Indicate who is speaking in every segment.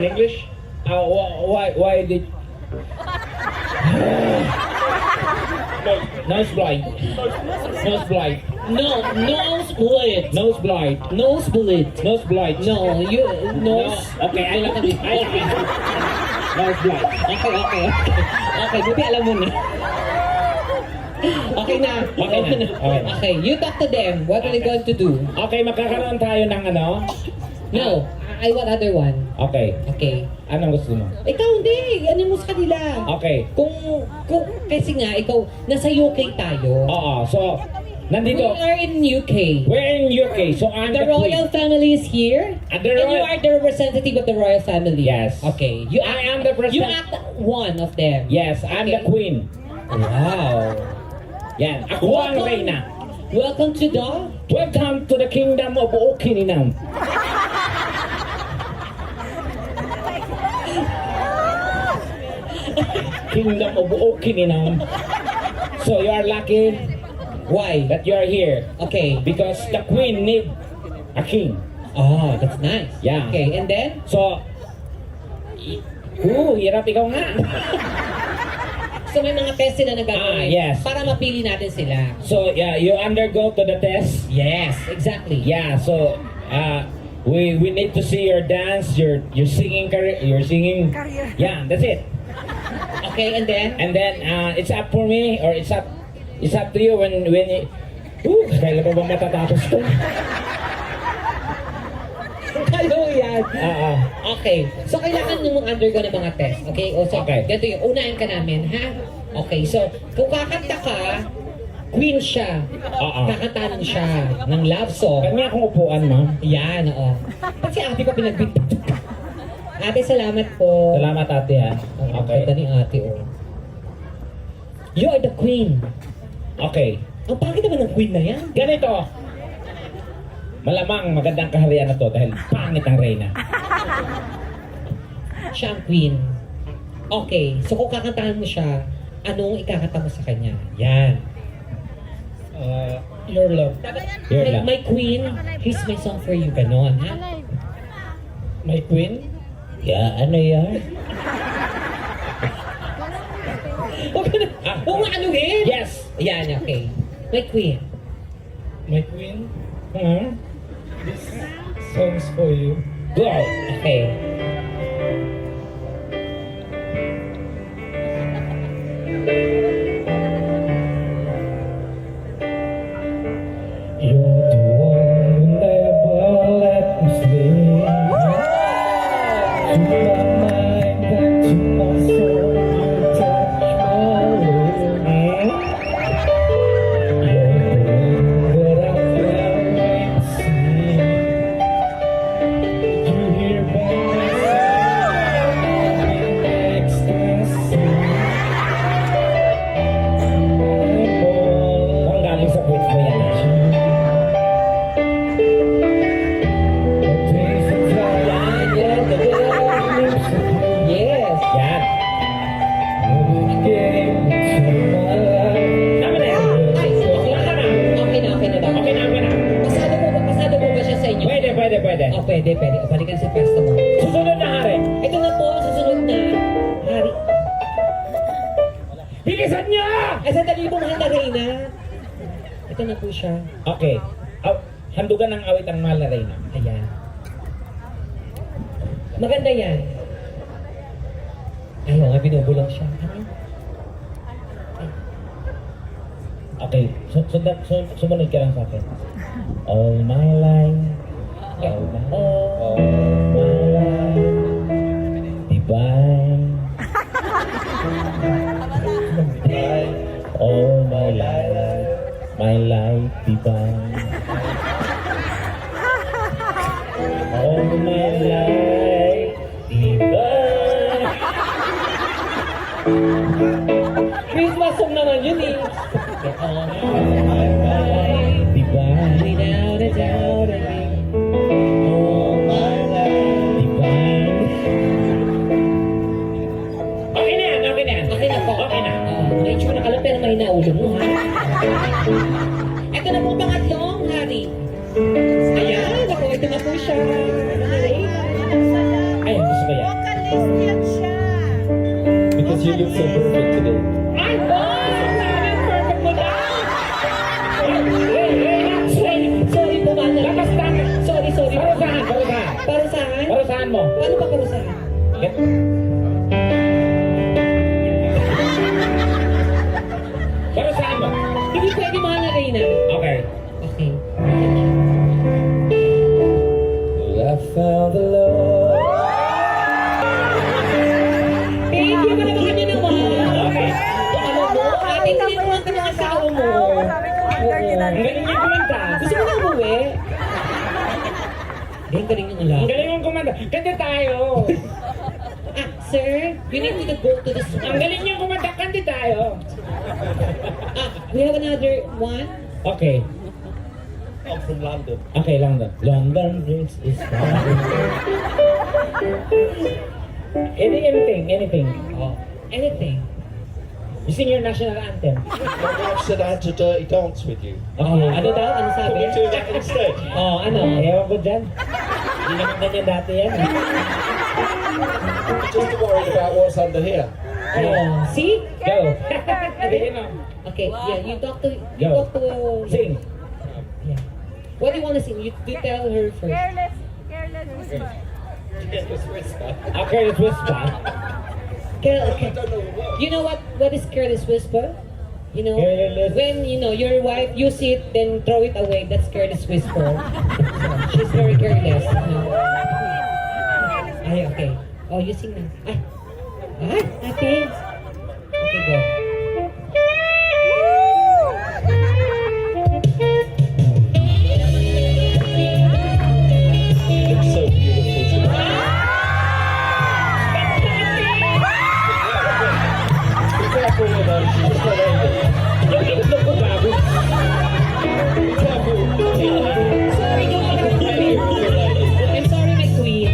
Speaker 1: English? Why did... Nose blind. Nose blind.
Speaker 2: No, nosebleed.
Speaker 1: Nose blind.
Speaker 2: Nosebleed.
Speaker 1: Nose blind.
Speaker 2: No, you
Speaker 1: No.
Speaker 2: nose.
Speaker 1: Okay, I like it. Nose blind.
Speaker 2: Okay. Okay, buti alam mo na. Okay na.
Speaker 1: Okay na. Okay.
Speaker 2: Okay, you talk to them. What are they going to do?
Speaker 1: Okay, magkakaroon tayo ng ano?
Speaker 2: No, I want other one.
Speaker 1: Okay.
Speaker 2: Okay.
Speaker 1: Anong gusto mo?
Speaker 2: Ikaw hindi. Ano mo sa kanila?
Speaker 1: Okay.
Speaker 2: Kung kasi nga, ikaw, nasa UK tayo.
Speaker 1: Oo, so,
Speaker 2: We
Speaker 1: nandito.
Speaker 2: are in UK.
Speaker 1: We're in UK, so I'm
Speaker 2: The
Speaker 1: the
Speaker 2: royal family is here.
Speaker 1: And the
Speaker 2: And you
Speaker 1: royal-
Speaker 2: are the representative of the royal family.
Speaker 1: Yes.
Speaker 2: Okay. You
Speaker 1: I
Speaker 2: act,
Speaker 1: am the
Speaker 2: you
Speaker 1: president.
Speaker 2: act one of them.
Speaker 1: Yes, I'm the
Speaker 2: Okay.
Speaker 1: queen.
Speaker 2: Wow.
Speaker 1: Yan, ako ang reyna.
Speaker 2: Welcome to the...
Speaker 1: Welcome to the kingdom of Okininam. Kingdom of Okininam. So you are lucky
Speaker 2: Why?
Speaker 1: that you are here
Speaker 2: Okay.
Speaker 1: because the queen need a king.
Speaker 2: Oh, that's nice.
Speaker 1: Yeah.
Speaker 2: Okay, and then?
Speaker 1: So, hirap ikaw nga.
Speaker 2: So may mga test sila na gagawin.
Speaker 1: yes.
Speaker 2: Para mapili natin sila.
Speaker 1: So, yeah, you undergo to the test.
Speaker 2: Yes, exactly.
Speaker 1: Yeah, so we need to see your dance, your singing career, your singing. Yeah, that's it.
Speaker 2: Okay, and then?
Speaker 1: And then it's up for me or it's up to you when you. Kailan pa ba matatapos to?
Speaker 2: Kalo yan. Okay. So, kailangan nyo undergo ng mga test. Okay? O, so,
Speaker 1: Okay.
Speaker 2: ganito yung unahin ka namin, ha? Okay. So, kung kakanta ka, queen siya. Kakatanong siya ng love song.
Speaker 1: Kanya akong upuan, ma'am.
Speaker 2: Yan, oo. Ba't si ate pa pinagbintik? Ate, salamat po.
Speaker 1: Salamat, ate, ha.
Speaker 2: Okay. Ganda ni ate, oh. You are the queen.
Speaker 1: Okay.
Speaker 2: Ang pangit naman ng queen na yan.
Speaker 1: Ganito. Malamang magandang kaharian na to dahil pangit ang reyna.
Speaker 2: Siya ang queen. Okay. So, kung kakantahan mo siya, anong ikakanta mo sa kanya? Yan.
Speaker 1: Your love. Your love.
Speaker 2: My queen, here's my song for you. Ganon, ha?
Speaker 1: My queen? Yeah, ano yan?
Speaker 2: Huwag ka na. Huwag mo anuhin.
Speaker 1: Yes.
Speaker 2: Yan, okay. My queen.
Speaker 1: My queen? This song's for you. Go!
Speaker 2: Okay.
Speaker 1: You're the one who never let me sleep. To my mind and to my soul, you touch my will. You're the one that I can't wait to see. You hear by my side in ecstasy. Kung galing sa queen ko yan.
Speaker 2: Yes.
Speaker 1: Yan. Tama na yan.
Speaker 2: Ay, okay na. Okay na ba?
Speaker 1: Okay na.
Speaker 2: Pasado mo ba siya sa inyo?
Speaker 1: Pwede.
Speaker 2: Oh, pwede. O, balikan sa pwesto mo.
Speaker 1: Susunod na hari.
Speaker 2: Ito na po, susunod na. Hari.
Speaker 1: Bilisan niyo!
Speaker 2: Ay, sandali po, mahal na Reyna. Ito na po siya.
Speaker 1: Okay. Handugan ng awit ang mahal na reyna.
Speaker 2: Ayan. Maganda yan. Ayaw nga, binubulong siya. Ano?
Speaker 1: Okay. Sumunod ka lang sa akin. All my life. All my life. Divine. All my life. My life divine. All my life divine.
Speaker 2: Christmas song naman yun eh.
Speaker 1: All my life divine.
Speaker 2: Without a doubt,
Speaker 1: All my life divine. Okay na yan.
Speaker 2: Okay na po.
Speaker 1: Okay na.
Speaker 2: Medyo na ka lang pero may naulo mo ha. Ito na po pangatlong hari. Ayan, ako, ito na po siya. Hi.
Speaker 1: Ay, gusto ko yan. You look so perfect today.
Speaker 2: Ay, perfect mo na! Sorry, bumana. Sorry. Parusahan?
Speaker 3: Parusahan mo.
Speaker 2: Paano ba parusahan?
Speaker 3: Parusahan mo.
Speaker 2: Hindi pwede mga na Reyna.
Speaker 3: Okay.
Speaker 2: Okay.
Speaker 1: Well, I found the love.
Speaker 2: Thank you pala ba kanya naman?
Speaker 3: Okay.
Speaker 2: Alam mo, ating tinituan ka ng asawa mo.
Speaker 3: Ang galing niyang kumanta.
Speaker 2: Gusto mo na umuwi? Ang galing yung ulan.
Speaker 3: Ang galing niyang kumanta. Kanta tayo.
Speaker 2: Sir, you need to go to the
Speaker 3: Ang galing niyang kumanta. Kanta tayo.
Speaker 2: we have another one.
Speaker 3: Okay.
Speaker 1: I'm from London.
Speaker 3: Okay, London. London Bridge is falling. Anything.
Speaker 2: Oh, anything.
Speaker 3: You sing your national anthem.
Speaker 1: My wife said I had to dirty dance with you.
Speaker 3: Okay, ano daw? Ano
Speaker 1: Can
Speaker 3: sabi?
Speaker 1: we do that instead?
Speaker 3: Oh, ano? Ewan ko dyan. Hindi naman ganyan dati yan.
Speaker 1: Just worried about what's under here.
Speaker 3: Oh,
Speaker 2: See?
Speaker 3: go. Sabihin mo.
Speaker 2: Okay, yeah, you talk to
Speaker 3: Sing.
Speaker 2: Yeah. What do you want to sing? You tell her first.
Speaker 4: Careless whisper.
Speaker 3: Okay, let's whisper.
Speaker 2: Okay.
Speaker 1: I don't know the word.
Speaker 2: You know what is careless whisper? You know,
Speaker 3: Careless.
Speaker 2: when your wife use it, then throw it away. That's careless whisper. She's very careless. You know? Ay, okay. Oh, you sing na. Ay, okay. Okay, go.
Speaker 1: It's so beautiful today. Be careful with her, she's just not ending.
Speaker 3: Yung itlog ko bago.
Speaker 1: Be careful.
Speaker 2: Sorry, go. I'm sorry, my queen.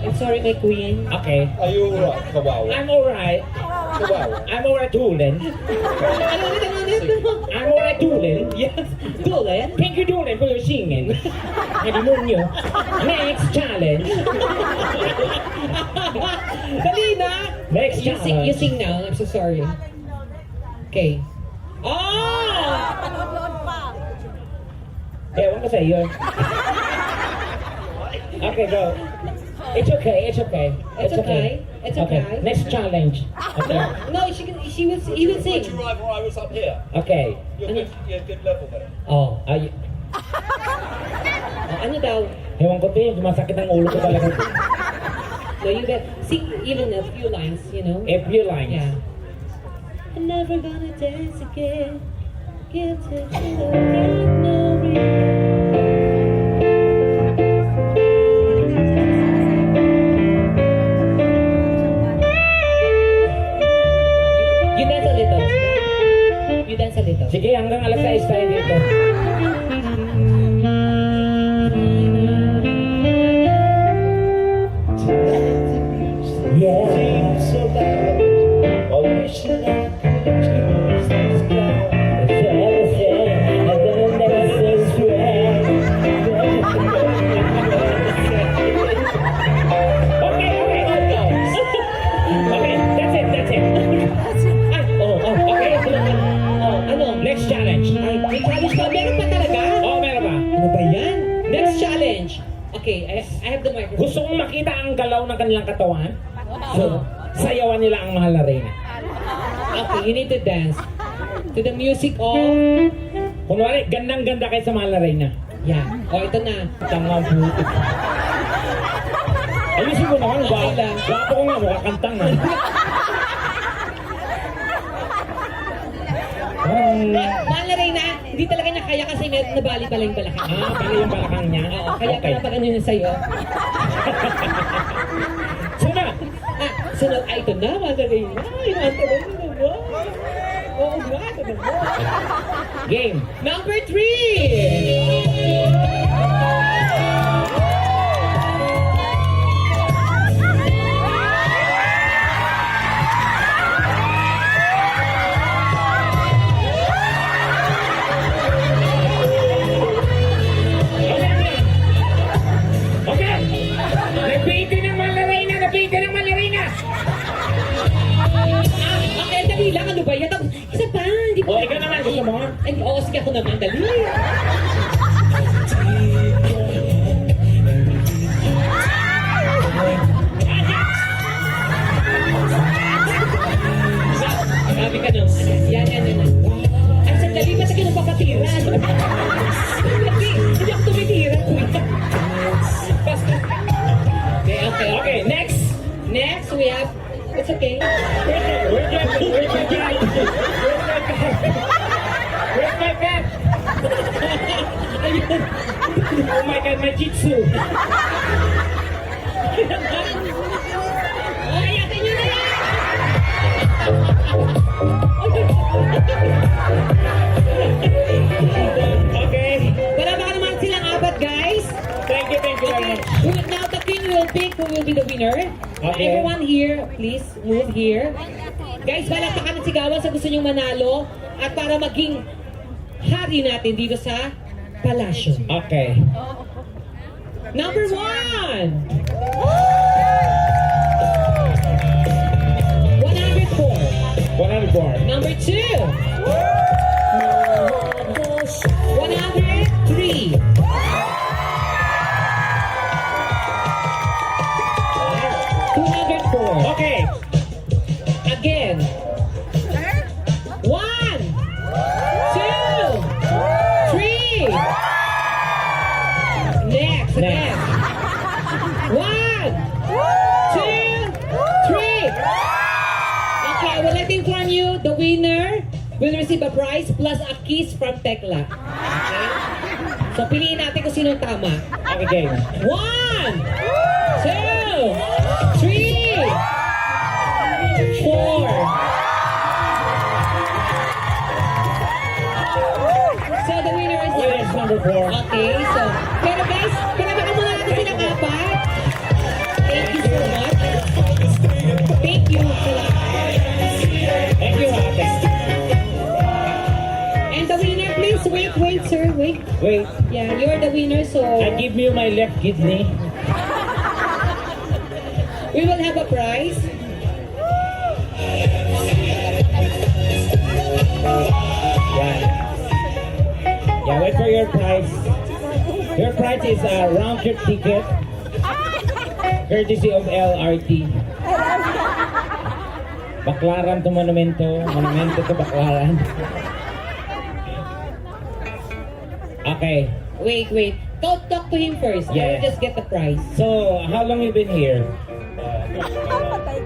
Speaker 2: I'm sorry, my queen.
Speaker 3: Okay.
Speaker 1: Are you alright, Kawawa?
Speaker 3: I'm alright.
Speaker 1: Kawawa.
Speaker 3: I'm alright, Doolin.
Speaker 2: Ano ulit?
Speaker 3: I'm alright, Doolin.
Speaker 2: Yes. Dolan?
Speaker 3: Thank you, Doolin, for your singing. Nadimonyo. Next challenge.
Speaker 2: Dali na!
Speaker 3: Next
Speaker 2: You
Speaker 3: challenge.
Speaker 2: sing now. I'm so sorry. Okay. Oh!
Speaker 3: Ewan ko sa iyo. Okay, go. It's okay.
Speaker 2: It's okay. It's okay.
Speaker 3: Next challenge. Okay.
Speaker 2: No, he will
Speaker 1: Would
Speaker 2: sing.
Speaker 1: you rather I was up here?
Speaker 3: Okay.
Speaker 1: You're good level there.
Speaker 3: Oh, ay.
Speaker 2: Ano daw?
Speaker 3: Ewan ko din, sumasakit ang ulo ko talaga.
Speaker 2: No, you get sing even a few lines, you know?
Speaker 3: A few lines.
Speaker 2: Yeah. I'm never gonna dance again. Can't take it again, no You dance a little. You dance a little.
Speaker 3: Sige, hanggang alas 6 tayo dito. Yeah.
Speaker 1: So loud. I wish that I could choose this ground.
Speaker 3: That's it. Okay.
Speaker 2: Ano?
Speaker 3: Next challenge.
Speaker 2: Ay, may challenge pa. Meron pa talaga?
Speaker 3: Oh, meron ba?
Speaker 2: Ano ba yan? Next challenge. Okay, I have the microphone.
Speaker 3: Gusto kong makita ang galaw ng kanilang katawan. So, sayawan nila ang mahal na reyna.
Speaker 2: Okay, you need to dance to the music of...
Speaker 3: Kunwari, gandang-ganda kayo sa mahal na reyna.
Speaker 2: Yeah. O, ito na.
Speaker 3: Tanga puto. Ayusin mo naman,
Speaker 2: Okay lang.
Speaker 3: Gwapo ko nga, mukha kantang na.
Speaker 2: Mahal na rin na, hindi talaga niya kaya kasi may nabali pala yung balakang.
Speaker 3: Pali yung balakang niya.
Speaker 2: Oo, kaya pala pag ano yun sa'yo.
Speaker 3: Sunod!
Speaker 2: Sunod, ito na, mahal na rin na. Yung ito na yun na. Oo nga, ito na.
Speaker 3: Game.
Speaker 2: Number 3!
Speaker 3: Okay! Nagpiti ng mahal na reyna! Nagpiti ng mahal na reyna!
Speaker 2: O, sige ako naman, dali. Sabi ka nung, yan. Ay, sandali, ba't ka nung papatira? Hindi ako tumitira, kuya. Basta. Okay.
Speaker 3: Okay, next.
Speaker 2: Next, we have, it's okay.
Speaker 3: Where's my pen?
Speaker 2: Ayun.
Speaker 3: Oh my God, my jitsu.
Speaker 2: Ay, atin nyo na yan!
Speaker 3: Okay.
Speaker 2: Wala ba ka naman silang apat, guys?
Speaker 3: Thank you very much.
Speaker 2: Now the king will pick who will be the winner.
Speaker 3: Okay.
Speaker 2: Everyone here, please move here. Guys, balakpakan at sigawan sa gusto nyong manalo at para maging hari natin dito sa palasyo.
Speaker 3: Okay.
Speaker 2: Number 1! 104.
Speaker 3: 104.
Speaker 2: Number 2. 103. 204.
Speaker 3: Okay.
Speaker 2: Again. 1, 2, 3. Next. Again. 1, 2, 3. Okay, I will let inform you the winner will receive a prize plus a kiss from Tekla. Okay? So piliin natin kung sino tama.
Speaker 3: Okay, game.
Speaker 2: 1, 2, 3, 4. So the winner is
Speaker 3: Yes, number 4.
Speaker 2: Okay, so pero guys, palabakan muna natin silang apat. Thank you so much. Thank you.
Speaker 3: Thank you, ate.
Speaker 2: And the winner, please wait, sir, wait.
Speaker 3: Wait,
Speaker 2: Yeah, you're the winner, so
Speaker 3: I give you my left kidney.
Speaker 2: we will have a prize.
Speaker 3: Yeah, wait for your prize. Your prize is a round trip ticket, courtesy of LRT. Baklaran to Monumento, Monumento to Baklaran. Okay,
Speaker 2: Wait. Go talk to him first. I
Speaker 3: Yeah.
Speaker 2: will just get the prize.
Speaker 3: so how long you been here?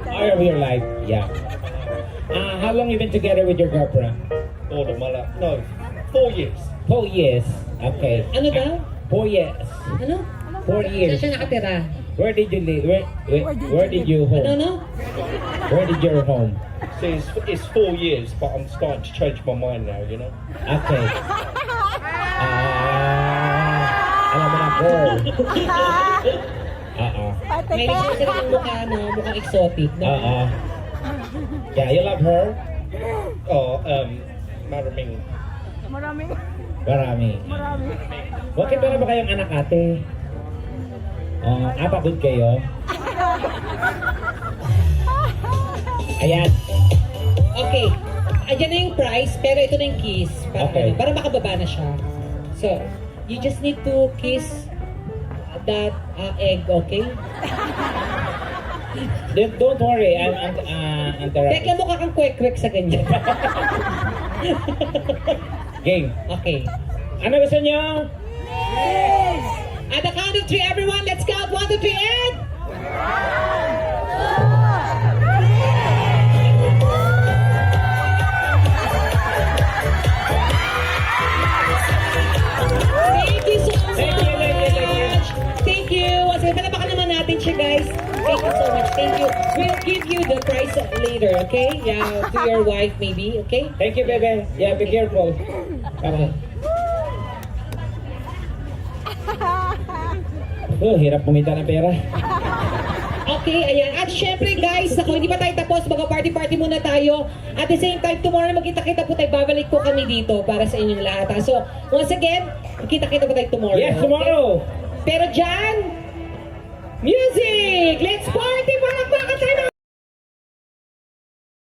Speaker 3: All of your life, yeah. How long you been together with your girlfriend?
Speaker 1: All of my life. No, 4 years.
Speaker 3: 4 years. Okay.
Speaker 2: Ano daw?
Speaker 3: 4 years.
Speaker 2: Ano?
Speaker 3: 4
Speaker 2: Saan
Speaker 3: years.
Speaker 2: siya nakatira?
Speaker 3: Where did you live? Where did you home?
Speaker 2: Ano?
Speaker 3: Where did your home?
Speaker 1: See, it's 4 years, but I'm starting to change my mind now, you know?
Speaker 3: Okay. Alam mo na, girl.
Speaker 2: May nagsasabi sila ng mukha, no? Mukhang exotic. No?
Speaker 3: Yeah, you love her?
Speaker 1: Oh, Maraming.
Speaker 3: Marami. Bakit wala ba kayong anak, ate? Apagod kayo? Ayan.
Speaker 2: Okay. Ayan na yung prize, pero ito na yung kiss. Para,
Speaker 3: Okay.
Speaker 2: para makababa na siya. So, you just need to kiss that egg, okay?
Speaker 3: Don't worry, I'm interrupting.
Speaker 2: Tekla mukha kang kwek-kwek sa ganyan.
Speaker 3: Game.
Speaker 2: Okay.
Speaker 3: Ano gusto niyo?
Speaker 2: At the count of 3, everyone, let's count 1, 2, 3, and... Thank you so much! Thank you! Once again, palapakan naman natin siya, guys. Thank you so much. Thank you. We'll give you the prize later, okay? Yeah, to your wife maybe, okay?
Speaker 3: Thank you, bebe. Yeah, be careful. Okay. Oh, hirap kumita ng pera.
Speaker 2: Okay, ayan. At syempre guys, ako, hindi pa tayo tapos. Mag-party-party muna tayo. At the same time, tomorrow magkita-kita po tayo. Babalik po kami dito para sa inyong lahat. So, once again, magkita-kita po tayo tomorrow.
Speaker 3: Yes, tomorrow.
Speaker 2: Pero dyan, music! Let's party! Palakpakan tayo